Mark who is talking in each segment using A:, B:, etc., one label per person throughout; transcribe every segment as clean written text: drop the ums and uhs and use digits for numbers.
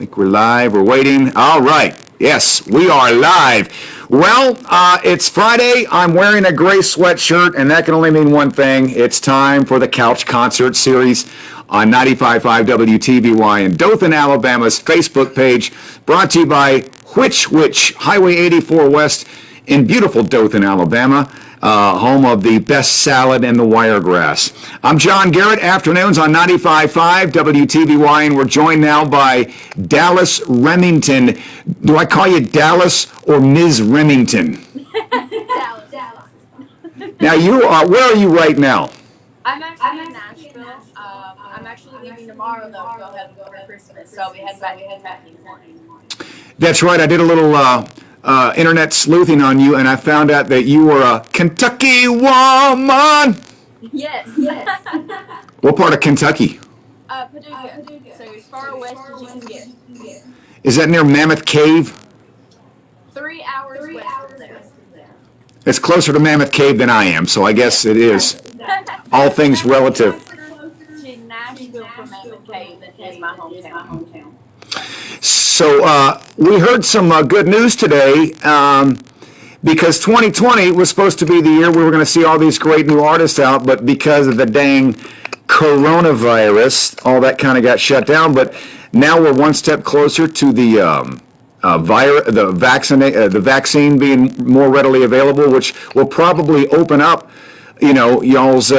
A: think we're live. We're waiting. All right. Yes, we are live. Well, it's Friday. I'm wearing a gray sweatshirt, and that can only mean one thing. It's time for the Couch Concert Series on 95.5 WTVY in Dothan, Alabama's Facebook page, brought to you by Which Highway 84 West in beautiful Dothan, Alabama. Home of the best salad and the wiregrass. I'm John Garrett, afternoons on 95.5 WTVY, and we're joined now by Dallas Remington. Do I call you Dallas or Ms. Remington?
B: Dallas.
A: Now, where are you right now?
B: I'm actually in Nashville. I'm actually leaving tomorrow, though, to go ahead for Christmas, so I'll be heading back in the morning.
A: That's right. I did a little internet sleuthing on you, and I found out that you were a Kentucky woman.
B: Yes.
A: What part of Kentucky?
B: Paducah. So as far west as you can get.
A: Is that near Mammoth Cave?
B: 3 hours west of there.
A: It's closer to Mammoth Cave than I am, so I guess it is. All things relative.
B: To Nashville from Mammoth Cave, that is my hometown.
A: So we heard some good news today because 2020 was supposed to be the year we were going to see all these great new artists out, but because of the dang coronavirus, all that kind of got shut down. But now we're one step closer to the vaccine being more readily available, which will probably open up, y'all's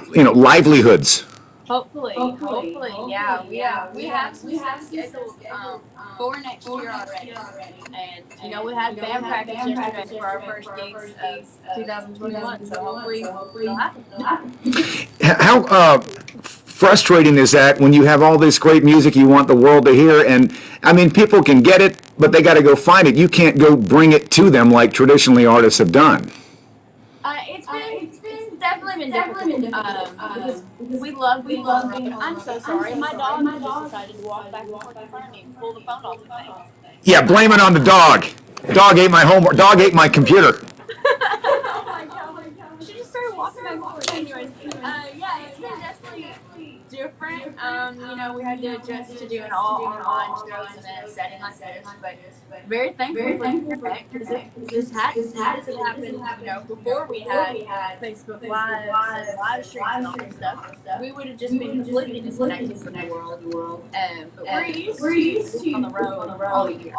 A: livelihoods.
B: Hopefully, yeah. We have some stuff scheduled for next year already. And, we had band practice yesterday for our first gigs of 2021, so hopefully it'll happen.
A: How frustrating is that when you have all this great music you want the world to hear, and, I mean, people can get it, but they got to go find it. You can't go bring it to them like traditionally artists have done.
B: It's definitely been difficult because we love being on the road. I'm so sorry. My dog just decided to walk back and forth in front of me and pull the phone off the thing.
A: Yeah, blame it on the dog. Dog ate my homework. Dog ate my computer.
B: Oh my god. She just started walking back and forth. Anyways, yeah, it's been definitely different. We had to adjust to doing all online shows and then a setting like this, but very thankful for that because this hadn't happened, before we had Facebook Live and live streams and all this stuff. We would have just been completely disconnected from the world. But we're used to on the road all year.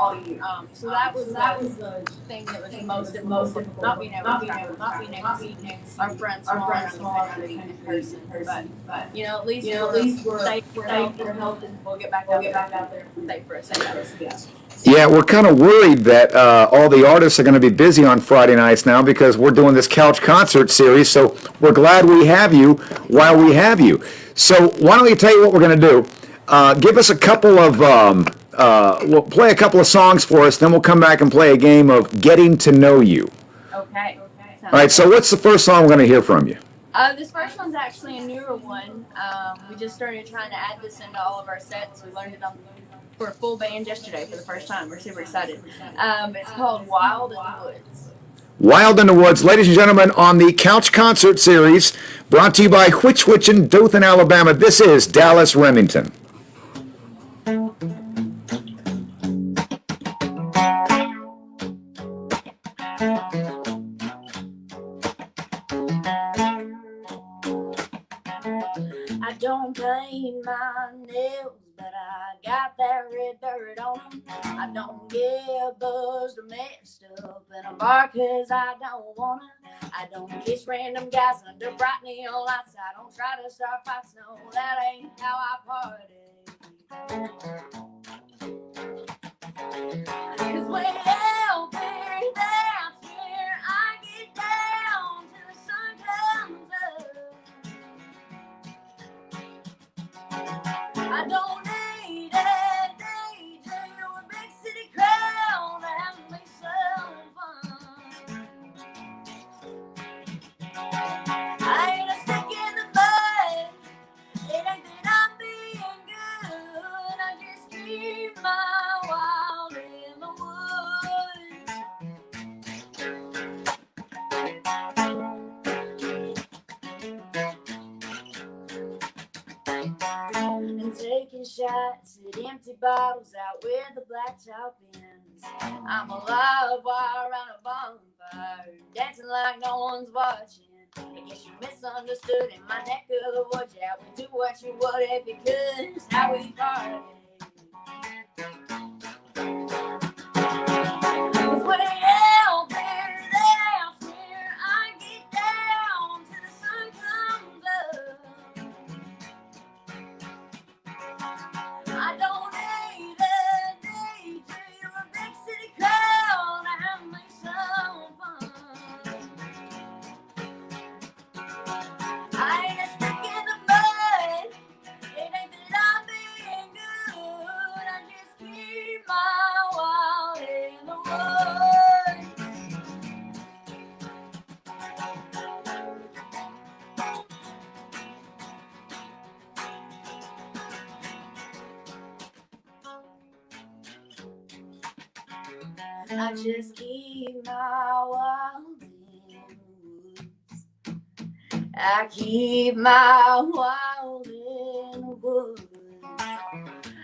B: So that was the thing that was the most difficult. Not being able to travel, not being able to see our friends smaller in person. But at least we're safe for health, and we'll get back out there safe for us.
A: Yeah, we're kind of worried that all the artists are going to be busy on Friday nights now because we're doing this Couch Concert Series, so we're glad we have you while we have you. So why don't we tell you what we're going to do? Give us a couple of, we'll play a couple of songs for us, then we'll come back and play a game of Getting to Know You.
B: Okay.
A: All right, so what's the first song we're going to hear from you?
B: This first one's actually a newer one. We just started trying to add this into all of our sets. We learned it for a full band yesterday for the first time. We're super excited. It's called Wild in the Woods.
A: Wild in the Woods, ladies and gentlemen, on the Couch Concert Series, brought to you by Which in Dothan, Alabama. This is Dallas Remington.
B: I don't paint my nails, but I got that red dirt on them. I don't get buzzed or messed up in a bar 'cause I don't wanna. I don't kiss random guys under bright neon lights. I don't try to start fights, no, that ain't how I party. 'Cause way out there, that's where I get down till the sun comes up. I don't need a DJ or a big city crowd to have me some fun. I ain't a stick in the mud. It ain't that I'm being good. I just keep my wild in the woods. And taking shots The empty bottles out where the blacktop ends. I'm alive while around a bonfire, dancing like no one's watching. I guess you misunderstood in my neck of the woods. Yeah, we do what you would if you could. It's how we party. It's way out there, that's where I get down till the sun comes up. I don't need a DJ or a big city crowd to have me some fun. I ain't a stick in the mud. It ain't that I'm being good. I just keep my wild in the woods. I just keep my wild in the woods. I keep my wild in the woods.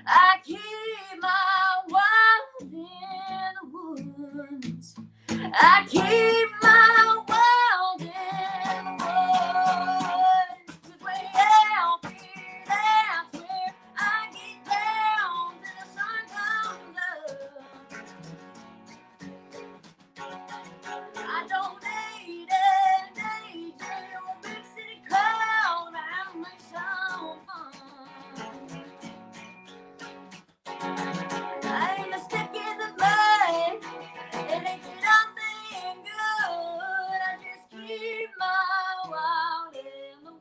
B: I keep my wild in the woods. I keep my wild in the woods. 'Cause way out here, that's where I get down till the sun comes up. I don't need a DJ or a big city crowd to have me some fun. I ain't a stick in the mud. It ain't that I'm being good. I just keep my wild in the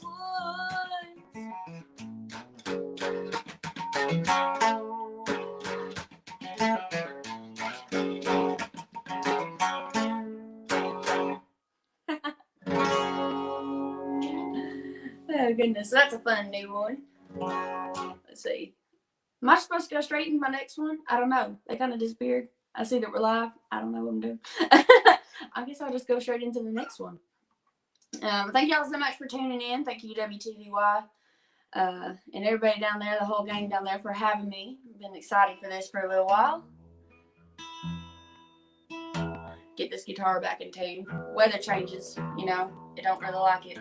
B: Oh goodness, that's a fun new one. Let's see. Am I supposed to go straight into my next one? I don't know. They kind of disappeared. I see that we're live. I don't know what I'm doing. I guess I'll just go straight into the next one. Thank y'all so much for tuning in. Thank you, WTVY, and everybody down there, the whole gang down there, for having me. I've been excited for this for a little while. Get this guitar back in tune. Weather changes, you know. I don't really like it.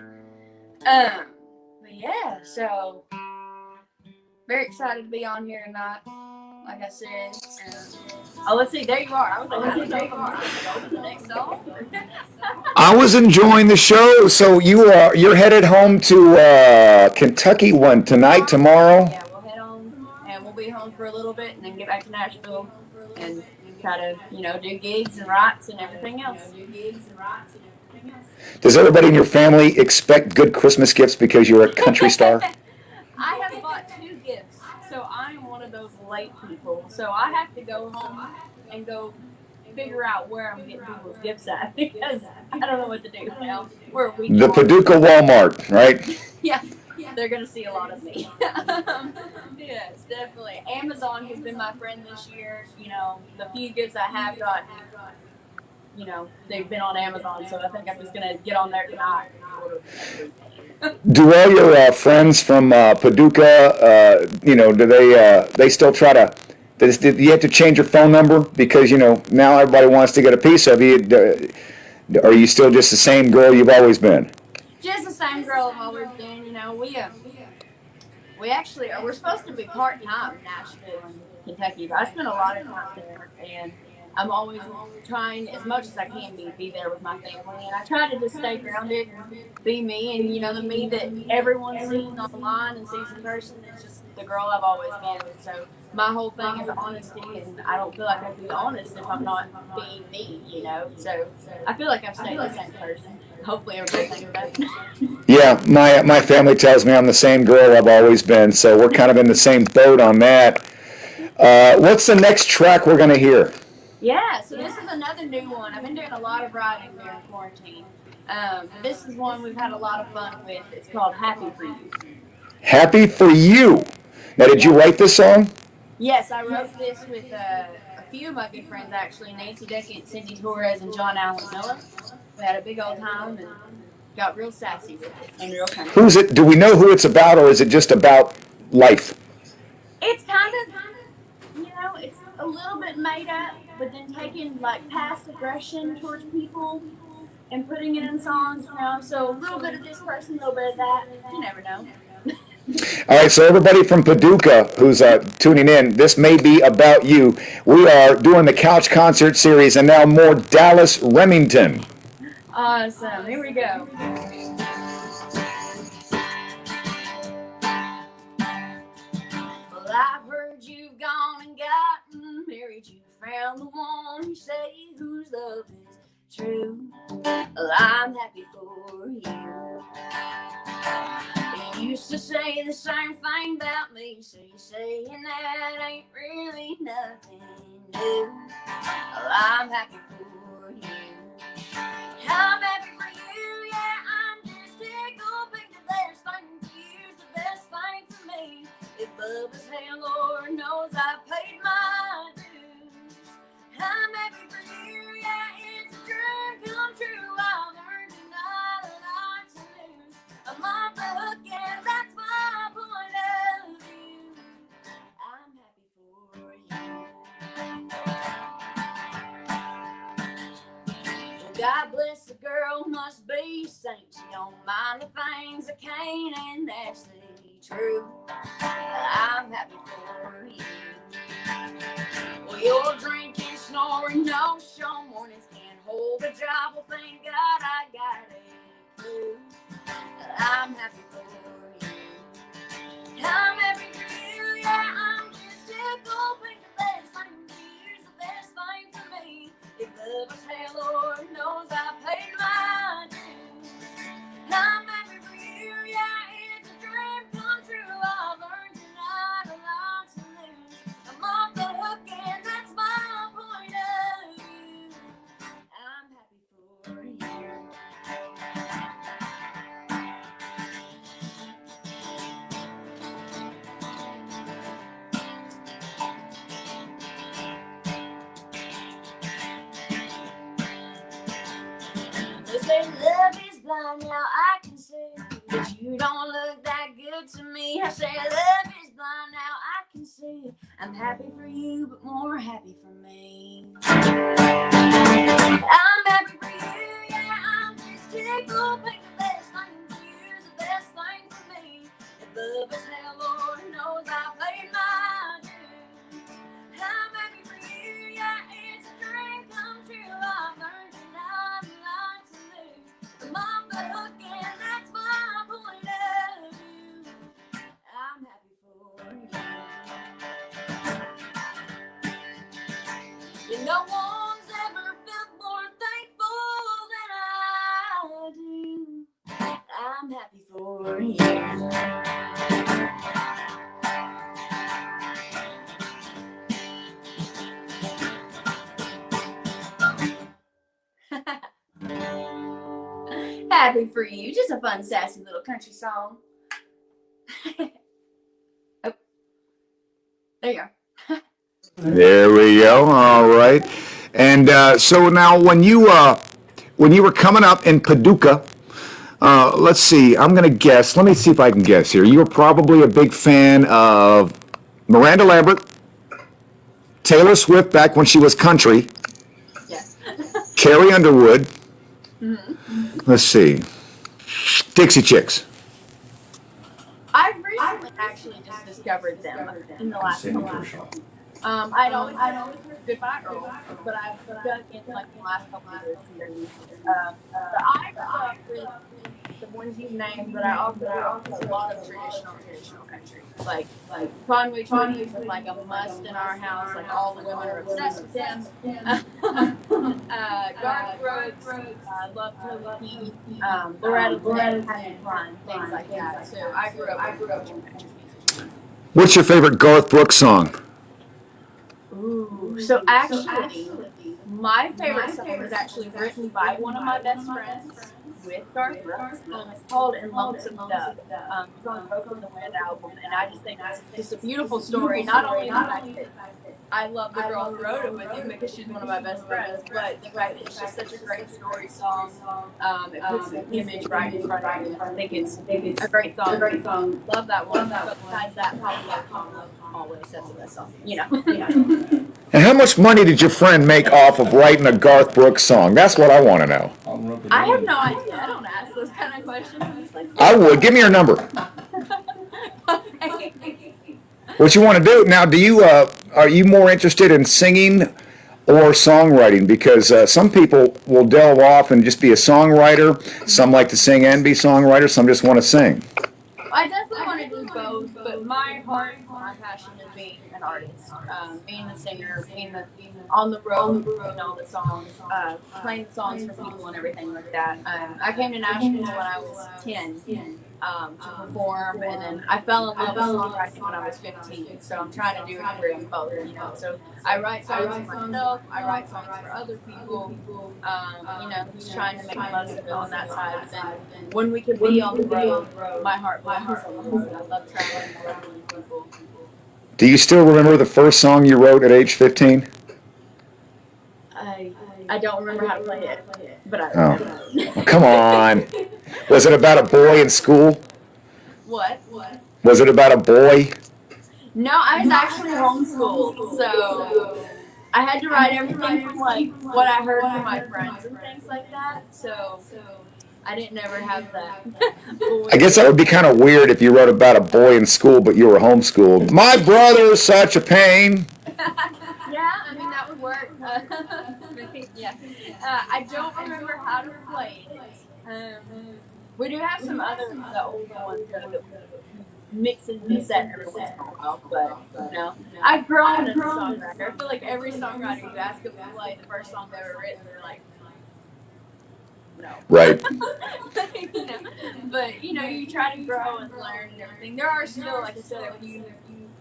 B: But yeah, so very excited to be on here tonight. Like I said. Oh, let's see. There you are. I was like, there you are. Go to the next song.
A: I was enjoying the show. So you're headed home to Kentucky tomorrow?
B: Yeah, we'll head home and we'll be home for a little bit and then get back to Nashville and try to, do gigs and rights and everything else.
A: Does everybody in your family expect good Christmas gifts because you're a country star?
B: I have bought 2 gifts, so I'm one of those late people. So I have to go home and go figure out where I'm getting people's gifts at because I don't know what to do now. We're a week
A: The
B: long.
A: Paducah Walmart, right?
B: Yeah, they're gonna see a lot of me. Yes, definitely. Amazon has been my friend this year. The few gifts I have got, they've been on Amazon, so I think I'm just gonna get on there tonight and order everything.
A: Do all your friends from Paducah, do they still try to? Did you have to change your phone number because now everybody wants to get a piece of you? Are you still just the same girl you've always been?
B: Just the same girl I've always been. We actually we're supposed to be part-time in Nashville and Kentucky, but I spend a lot of time there, and I'm always trying as much as I can be there with my family, and I try to just stay grounded and be me, and the me that everyone sees online and sees in person is just the girl I've always been. And so my whole thing is honesty, and I don't feel like I can be honest if I'm not being me, So I feel like I've stayed the same person. Hopefully everybody thinks that.
A: Yeah, my family tells me I'm the same girl I've always been, so we're kind of in the same boat on that. What's the next track we're going to hear?
B: Yeah, so this is another new one. I've been doing a lot of writing during quarantine. This is one we've had a lot of fun with. It's called Happy For You.
A: Happy For You. Now, did you write this song?
B: Yes, I wrote this with a few of my good friends, actually. Nancy Deckett, Cindy Torres, and John Allen Miller. We had a big old time and got real sassy with it and real country.
A: Who's it? Do we know who it's about, or is it just about life?
B: It's kind of it's a little bit made up, but then taking like past aggression towards people and putting it in songs, So a little bit of this person, a little bit of that. You never know.
A: All right, so everybody from Paducah who's tuning in, this may be about you. We are doing the Couch Concert Series, and now more Dallas Remington.
B: Awesome. Here we go. Well, I've heard you've gone and gotten married. You found the one you say whose love is true. Well, I'm happy for you. You used to say the same thing about me, so you saying that ain't really nothing new. Well, I'm happy for you. I'm happy for you, yeah, I'm just tickled pink. The best thing for you's the best thing for me. If love is hell, Lord knows I paid my dues. I'm happy for you, yeah, it's a dream come true. I've earned and not a lot to lose. I'm off the hook and that's my point of view. I'm happy for you. God bless the girl, must be saint. She don't mind the things I can't, and that's the truth. I'm happy for you. Well, you're drinking, snoring, no show mornings, can't hold a job. Well, thank God I got a clue. I'm happy for you. I'm happy for you, yeah, I'm just tickled pink. The best thing for you's the best thing for me. If love is hell, Lord knows I paid my dues. I'm happy for you, yeah, it's a dream come true. I've earned and not a lot to lose. I'm off the hook and that's my point of view. I'm happy for you. They say love is blind, now I can see that you don't look that good to me. I say love is blind, now I can see it. I'm happy for you, but more happy for me. I'm happy for you, yeah, I'm just tickled pink. The best thing for you is the best thing for me. If love is hell, Lord knows I paid my dues. I'm happy for you, yeah, it's a dream come true. I've earned and not a lot to lose. I'm off the hook and that's my point of view. I'm happy for you. No one's ever felt more thankful than I do. I'm happy for you. Happy for you. Just a fun, sassy little country song. Oh, there you go.
A: There we go. All right. And so now, when you were coming up in Paducah, let's see. I'm going to guess. Let me see if I can guess here. You were probably a big fan of Miranda Lambert, Taylor Swift back when she was country,
B: Yes.
A: Carrie Underwood.
B: Mm-hmm.
A: Let's see. Dixie Chicks.
B: I've recently actually just discovered them in the last couple of years. I'd always heard Goodbye Earl, but I've dug in like the last couple of years. But I grew up with the ones you named, but I also grew up with a lot of traditional country. Like Conway Twitty was like a must in our house. Like all the women are obsessed with them. Garth Brooks, Love Toby Keith, Loretta Lynn, Having Fun, things like that. So I grew up with country music.
A: What's your favorite Garth Brooks song?
B: Ooh, so actually, my favorite song was actually written by one of my best friends with Garth Brooks. It's called "In Lonesome Dove." It's on the Broken the Wind album, and I just think it's just a beautiful story. Not only the fact that I love the girl who wrote it with him because she's one of my best friends. But the fact that it's just such a great story song, it puts the image right in front of you. I think it's a great song. Love that one. But besides that, probably Love Mama always. That's the best song.
A: And how much money did your friend make off of writing a Garth Brooks song? That's what I want to know.
B: I have no idea. I don't ask those kind of questions. I'm just like,
A: I would. Give me your number.
B: okay.
A: What you want to do now? Are you more interested in singing or songwriting? Because some people will delve off and just be a songwriter. Some like to sing and be songwriters. Some just want to sing.
B: I definitely want to do both, but my heart, my passion is being an artist, being the singer, being on the road, doing all the songs, playing songs for people and everything like that. I came to Nashville when I was 10 to perform, and then I fell in love with songwriting when I was 15. So I'm trying to do a career in both, So I write songs for myself, I write songs for other people, just trying to make the most of it on that side. But then when we can be on the road, my heart belongs on the road. I love traveling and working with people.
A: Do you still remember the first song you wrote at age 15?
B: I don't remember how to play it, but I remember.
A: Oh, come on. Was it about a boy in school?
B: What?
A: Was it about a boy?
B: No, I was actually homeschooled, so I had to write everything from like what I heard from my friends and things like that. So I didn't ever have that.
A: I guess that would be kind of weird if you wrote about a boy in school, but you were homeschooled. My brother's such a pain.
B: Yeah, I mean that would work. Yeah, I don't remember how to play it. We do have some other the older ones that mix and reset every once in a while, but no. I've grown as a songwriter. I feel like every songwriter you ask them to play the first song they've ever written, they're like, no.
A: Right.
B: But you try to grow and learn and everything. There are still, like I said, a few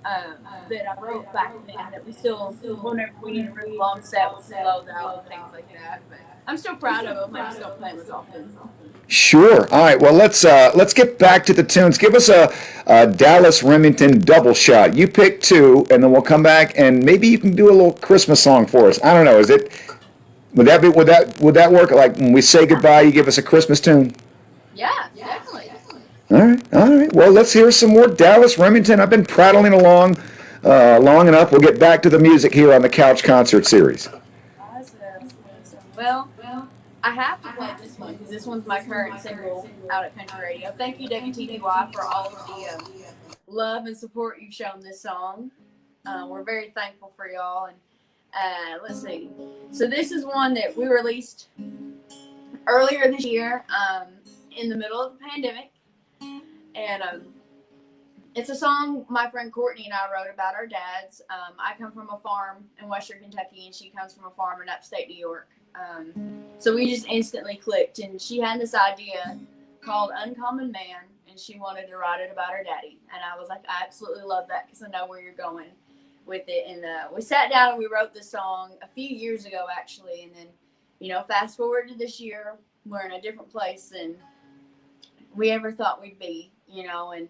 B: that I wrote back then that we still, whenever we need a really long set, we'll slow down and things like that. But I'm still proud of them. I just don't play them as often.
A: Sure. All right. Well, let's get back to the tunes. Give us a Dallas Remington double shot. You pick two, and then we'll come back and maybe you can do a little Christmas song for us. I don't know. Would that work? Like when we say goodbye, you give us a Christmas tune.
B: Yeah, definitely.
A: All right. Well, let's hear some more Dallas Remington. I've been prattling along long enough. We'll get back to the music here on the Couch Concert Series.
B: Awesome. Well, I have to play this one because this one's my current single out at Country Radio. Thank you, WTVY, for all of the love and support you've shown this song. We're very thankful for y'all. And let's see. So this is one that we released earlier this year in the middle of the pandemic. And it's a song my friend Courtney and I wrote about our dads. I come from a farm in Western Kentucky, and she comes from a farm in upstate New York. So we just instantly clicked, and she had this idea called Uncommon Man, and she wanted to write it about her daddy. And I was like, I absolutely love that because I know where you're going with it. And we sat down and we wrote this song a few years ago, actually. And then, fast forward to this year, we're in a different place than we ever thought we'd be, and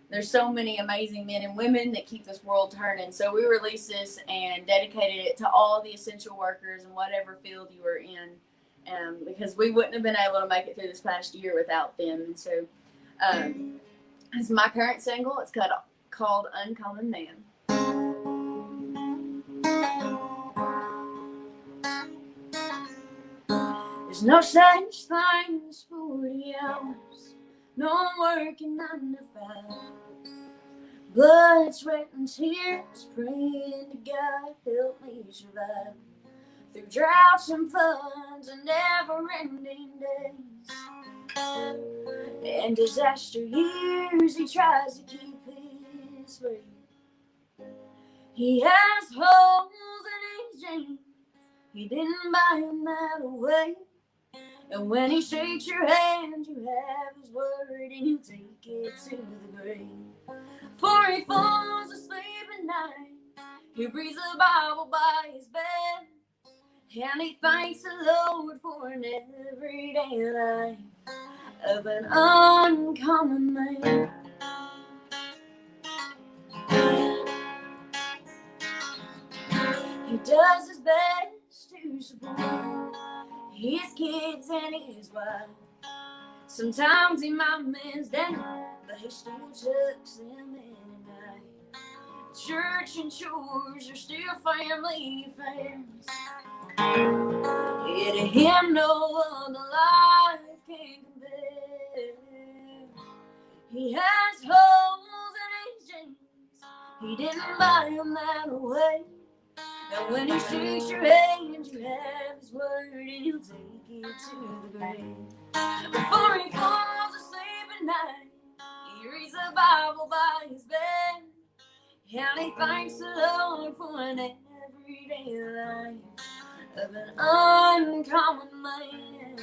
B: there's so many amazing men and women that keep this world turning. So we released this and dedicated it to all the essential workers in whatever field you were in, because we wouldn't have been able to make it through this past year without them. And so it's my current single. It's called Uncommon Man. There's no such thing as 40 hours, no working 9 to 5. Blood, sweat, and tears, praying to God help me survive through droughts and floods and never-ending days and disaster years. He tries to keep his faith. He has holes in his jeans. He didn't buy him that away. And when he shakes your hand, you have his word, and you take it to the grave. For he falls asleep at night, he reads the Bible by his bed, and he thanks the Lord for an everyday life of an uncommon man. He does his best to support his kids and his wife. Sometimes he might miss dinner, but he still tucks them in at night. Church and chores are still family affairs. Yeah, to him no other life can compare. He has holes in his jeans, he didn't buy them that way. And when he shakes your hand, you have his word, and he'll take it to the grave. Before he falls asleep at night, he reads the Bible by his bed. And he thanks the Lord for an everyday life of an uncommon man.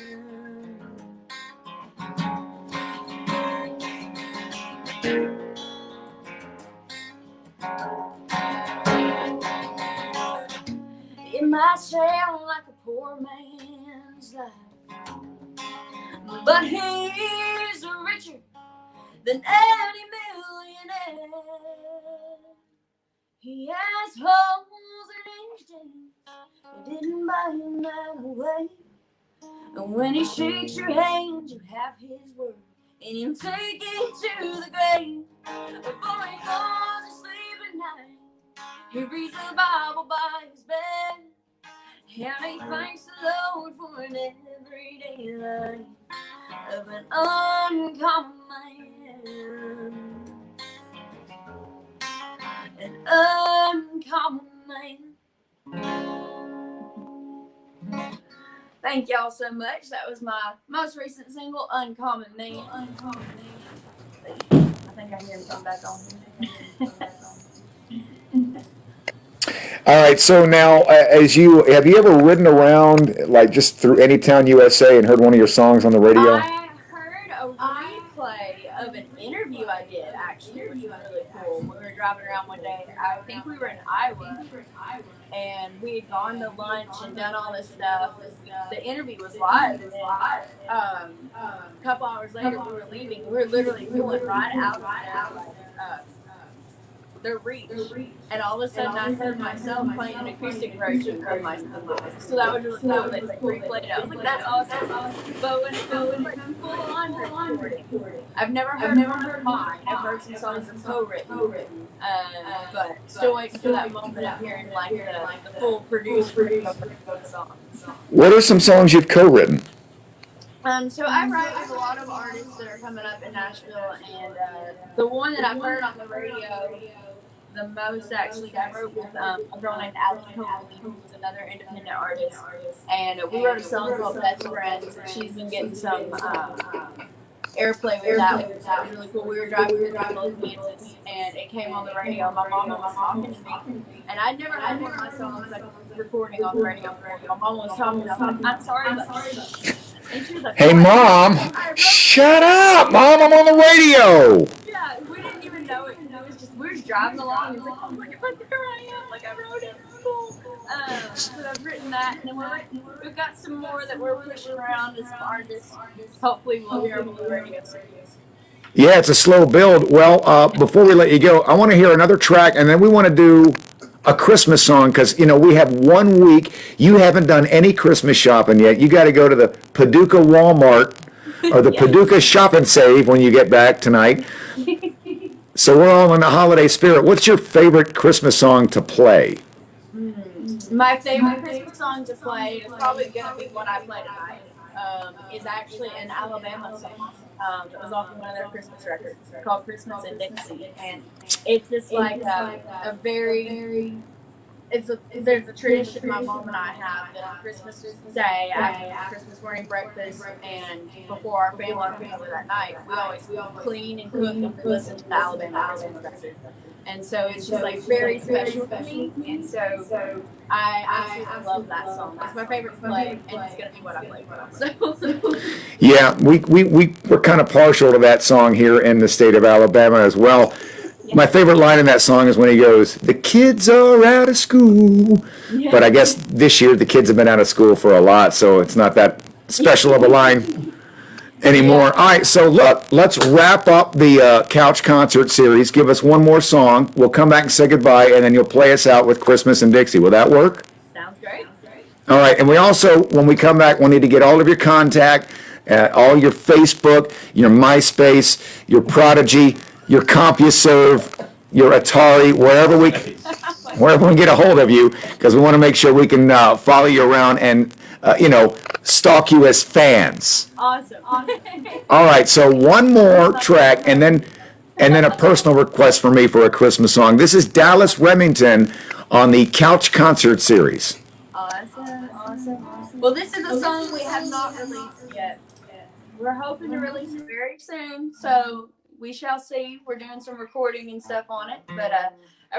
B: It might sound like a poor man's life, but he's richer than any millionaire. He has holes in his jeans, he didn't buy him that way. And when he shakes your hand, you have his word, and he'll take it to the grave. Before he falls asleep at night, he reads the Bible by his bed. And he thanks the Lord for an everyday life of an uncommon man. An uncommon man. Thank y'all so much. That was my most recent single, Uncommon Man. Uncommon Man. I think I hear him come back on here.
A: All right, so now, have you ever ridden around, like, just through Anytown, USA, and heard one of your songs on the radio?
B: I heard a replay of an interview I did, actually, which was really cool. We were driving around one day. I think we were in Iowa, and we had gone to lunch and done all this stuff. The interview was live, and then a couple hours later, we were leaving. We were literally pulling right out of their reach, and all of a sudden I heard myself playing an acoustic version of my song. So that was really cool. They replayed it. I was like, that's awesome. But when it was like full on recording, I've never heard mine. I've heard some songs that's co-written, but still waiting for that moment of hearing like the full produced version of the song.
A: What are some songs you've co-written?
B: So I write with a lot of artists that are coming up in Nashville, and the one that I've heard on the radio the most, actually, I wrote with a girl named Alex Coleman, who's another independent artist, and we wrote a song called Best Friends, and she's been getting some airplay with that. It was really cool. We were driving through Kansas, and it came on the radio. My mom was talking to me, and I'd never had one of my songs like recording on the radio. My mom was talking to me. I'm sorry, but and she was like,
A: "Hey, Mom, shut up, Mom! I'm on the radio."
B: Yeah, we didn't even know it. It was just we were just driving along. It's like, oh my God, here I am! Like I wrote it. It's cool. So I've written that, and then we've got some more that we're pushing around as artists. Hopefully, we'll hear them on the radio soon.
A: Yeah, it's a slow build. Well, before we let you go, I want to hear another track, and then we want to do a Christmas song, because, we have 1 week. You haven't done any Christmas shopping yet. You got to go to the Paducah Walmart or the Paducah Shop and Save when you get back tonight. So we're all in the holiday spirit. What's your favorite Christmas song to play?
B: My favorite Christmas song to play is probably going to be what I play tonight. Is actually an Alabama song that was off of one of their Christmas records called Christmas in Dixie, and it's just like a very there's a tradition my mom and I have that on Christmas Day after Christmas morning breakfast and before our family that night we all clean and cook and listen to the Alabama Christmas record. And so it's just like very special for me, and so I absolutely love that song. It's my favorite to play, and it's gonna be what I play for. So
A: Yeah, we're kind of partial to that song here in the state of Alabama as well. Yeah. My favorite line in that song is when he goes, "The kids are out of school." Yeah. But I guess this year the kids have been out of school for a lot, so it's not that special of a line. anymore. All right, so look, let's wrap up the couch concert series. Give us one more song. We'll come back and say goodbye, and then you'll play us out with Christmas and Dixie. Will that work?
B: Sounds great.
A: All right, and we also, when we come back, we'll need to get all of your contact, all your Facebook, your MySpace, your Prodigy, your CompuServe, your Atari, wherever we can get a hold of you, because we want to make sure we can follow you around and, stalk you as fans.
B: Awesome.
A: All right, so one more track, and then a personal request for me for a Christmas song. This is Dallas Remington on the Couch Concert Series.
B: Awesome. Well, this is a song we have not released yet. We're hoping to release it very soon, so we shall see. We're doing some recording and stuff on it, but I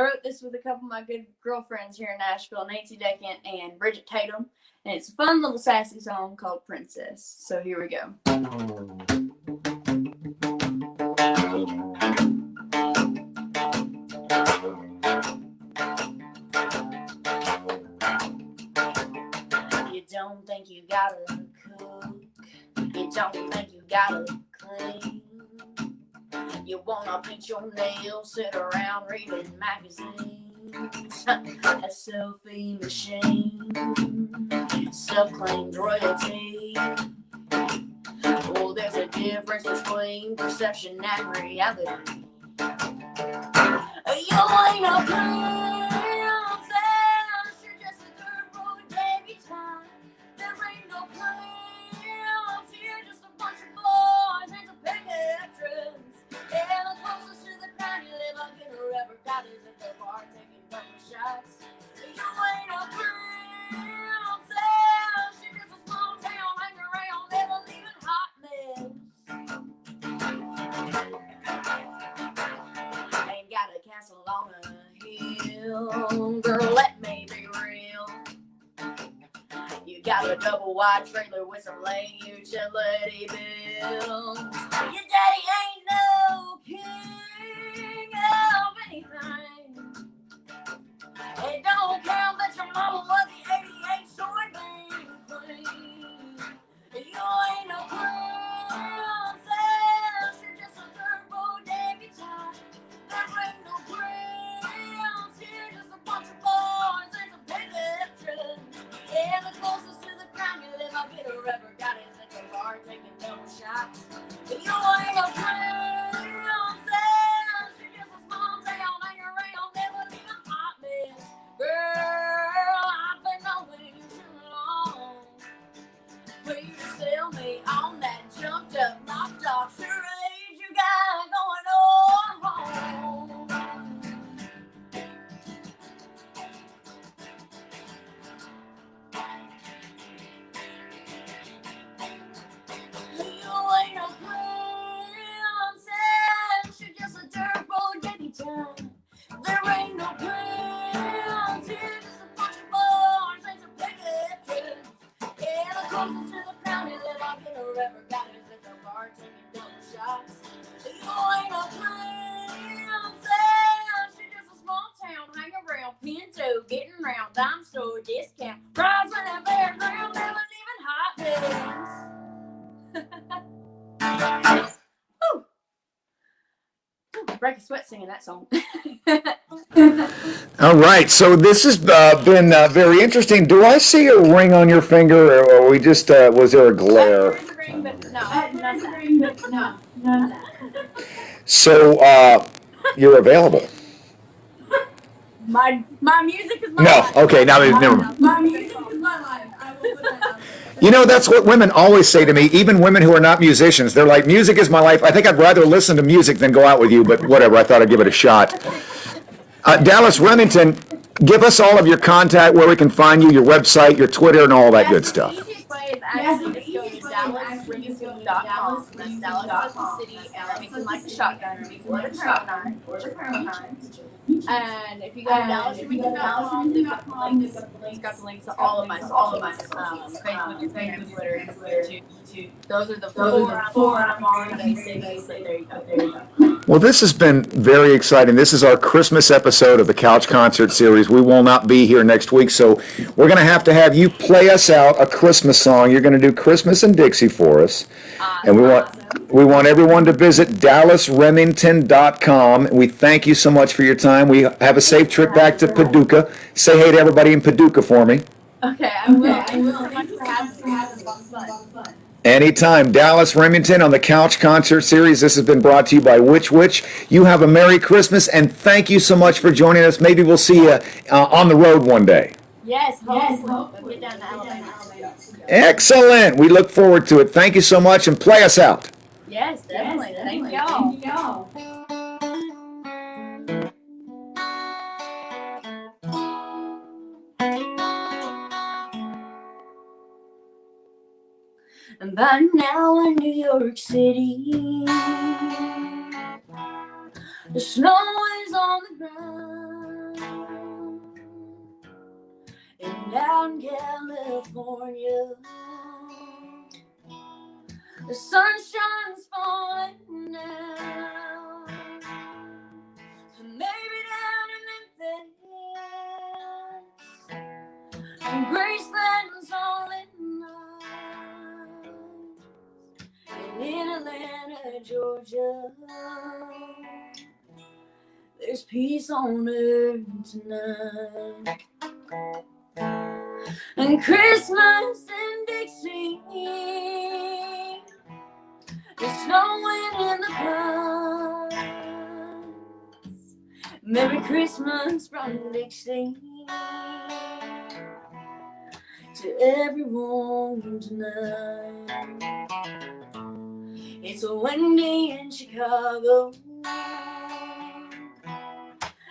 B: wrote this with a couple of my good girlfriends here in Nashville, Nancy Deckant and Bridget Tatum, and it's a fun little sassy song called Princess. So here we go. You don't think you gotta cook, you don't think you gotta clean, you wanna paint your nails, sit around reading magazines, a selfie machine, self-claimed royalty. Oh, there's a difference between perception and reality. You ain't a princess, you're just a third-world debutante. There ain't no prince, you're just a bunch of boys and some pictures. And the closest to the crown you live, I'll get her ever got is at the bar taking double shots. You ain't a princess, you're just a small town hang around, never leaving hot mess. Ain't got a castle on a hill, girl, let me be real. You got a double wide trailer with some late utility bills. Your daddy ain't no king of anything. It don't count that your mama was the 88 soybean queen. You ain't no princess, you're just a third-world debutante. There ain't no prince, you're just a bunch of boys and some pictures. Yeah, the closest to the crown you live, I'll get her ever got is at the bar taking double shots. You ain't a princess, you're just a small town hang around, never leaving hot mess. Girl, I've been knowing you too long. Please sell me on that jumped up, knocked off charade you got going on. You ain't a princess, you're just a dirtball debutante. There ain't no prince, you're just a bunch of boys and some pictures. Yeah, the closest to the crown you live, I'll get her ever got is at the bar taking double shots. You ain't a princess, you're just a small town hang around, Pinto, getting round, dime store discount, rides in that fairground, never leaving hot mess. Break a sweat singing that song.
A: All right, so this has been very interesting. Do I see a ring on your finger, or we just was there a glare?
B: There is a ring, but no, none of that.
A: So you're available.
B: My music is my
A: No,
B: life.
A: okay, now never mind.
B: My music is my life. I will put that out there.
A: You know, that's what women always say to me, even women who are not musicians. They're like, music is my life. I think I'd rather listen to music than go out with you, but whatever, I thought I'd give it a shot. Dallas Remington, give us all of your contact, where we can find you, your website, your Twitter, and all that good stuff.
B: The easiest way is actually just go to DallasRemington.com. That's Dallas like the city, and Remington like the shotgun, Remington like the shotgun. And if you go to DallasRemington.com, they've got the links. It's got the links to all of my Facebook, Instagram, Twitter, and YouTube. Those are the four I'm on. There you go.
A: Well, this has been very exciting. This is our Christmas episode of the Couch Concert Series. We will not be here next week, so we're going to have you play us out a Christmas song. You're going to do Christmas in Dixie for us. And we want everyone to visit DallasRemington.com. We thank you so much for your time. We have a safe trip back to Paducah. Say hey to everybody in Paducah for me.
B: Okay, I will. Thank you so much for having me. This was fun.
A: Anytime. Dallas Remington on the Couch Concert Series. This has been brought to you by Which Witch. You have a Merry Christmas, and thank you so much for joining us. Maybe we'll see you on the road one day.
B: Yes, hopefully. We'll get down to Alabama.
A: Excellent. We look forward to it. Thank you so much, and play us out.
B: Yes, definitely. Thank y'all. And by now in New York City, the snow is on the ground. And out in California, the sunshine's falling now. And maybe down in Memphis, and Graceland's all in night. And in Atlanta, Georgia, there's peace on earth tonight. And Christmas in Dixie, it's snowing in the pines. Merry Christmas from Dixie to everyone tonight. It's a windy in Chicago.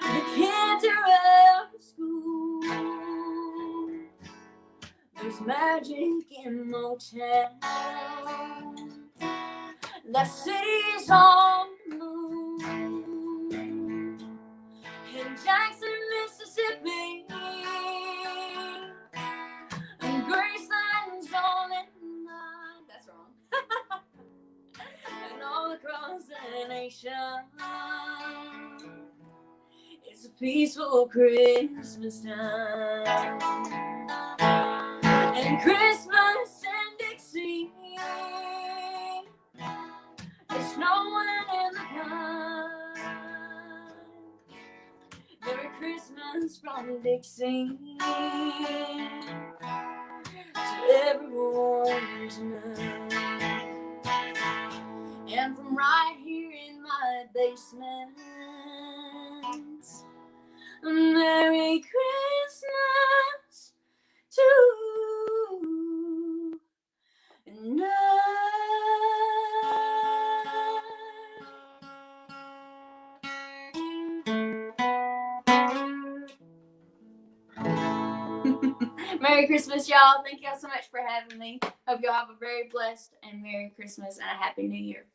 B: The kids are out of school. There's magic in Motown. The city's on the move. In Jackson, Mississippi, and Graceland's all in night. That's wrong. And all across the nation, it's a peaceful Christmas time. And Christmas in Dixie, it's snowing in the pines. Merry Christmas from Dixie to everyone tonight. And from right here in my basement, Merry Christmas to night. Merry Christmas, y'all. Thank y'all so much for having me. Hope y'all have a very blessed and Merry Christmas and a Happy New Year.